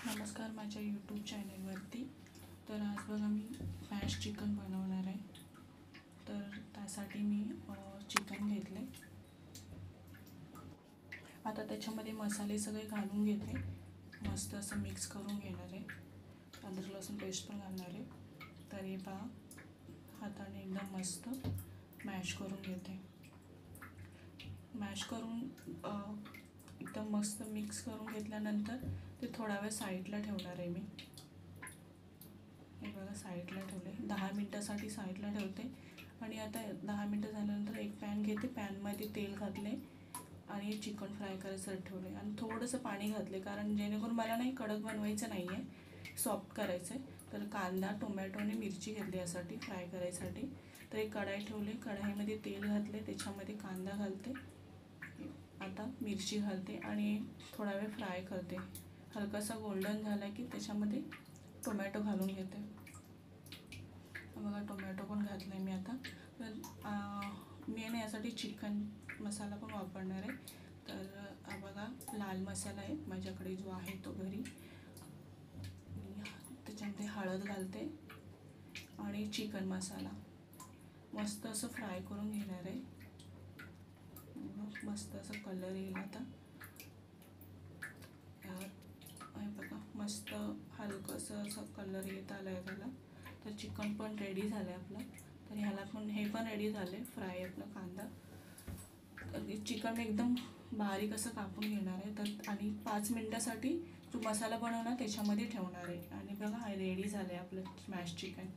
नमस्कार माझ्या यूट्यूब चॅनलवरती. तर आज बघा मी मॅश चिकन बनवणार आहे. तर त्यासाठी मी चिकन घेतले. आता त्याच्यामध्ये मसाले सगळे घालून घेते. मस्त असं मिक्स करून घेणार आहे. अद्रक लसूण पेस्ट पण घालणार आहे. तर हे पहा, हाताने एकदम मस्त मॅश करून घेते. मॅश करून एकदम मस्त मिक्स करून घेतल्यानंतर ते थोडा वेळ साईडला ठेवणार आहे मी. हे बघा साईडला ठेवले, 10 मिनटासाठी साईडला ठेवते. आणि आता 10 मिनटं झाल्यानंतर एक पॅन घेते. पॅनमध्ये तेल घातले आणि चिकन फ्राय करायसाठी ठेवले आणि थोडंसं पाणी घातले, कारण जेणेकरून मला नाही कडक बनवायचं नाही आहे, सॉफ्ट करायचं आहे. तर कांदा, टोमॅटो आणि मिरची घेतली यासाठी फ्राय करायसाठी. तर एक कढाई ठेवले, कढाईमध्ये तेल घातले, त्याच्यामध्ये कांदा घालते, आता मिरची घालते आणि थोडा वेळ फ्राय करते. हलकासा गोल्डन झाला की त्याच्यामध्ये टोमॅटो घालून घेते. बघा टोमॅटो पण घातला आहे मी आता. तर मी यासाठी चिकन मसाला पण वापरणार आहे. तर बघा लाल मसाला आहे माझ्याकडे, जो आहे तो घरी. त्याच्यामध्ये हळद घालते आणि चिकन मसाला मस्त असं फ्राय करून घेणार आहे. मस्त असं कलर येईल आता. बघा मस्त हलकंसं असं कलर येत आला आहे त्याला. तर चिकन पण रेडी झालं आहे आपलं. तर ह्याला पण हे पण रेडी झालं आहे फ्राय आपला कांदा. तर चिकन एकदम बारीक असं कापून घेणार आहे. तर आणि 5 मिनटासाठी जो मसाला बनवणार त्याच्यामध्ये ठेवणार आहे. आणि बघा रेडी झालं आहे आपलं स्मॅश चिकन.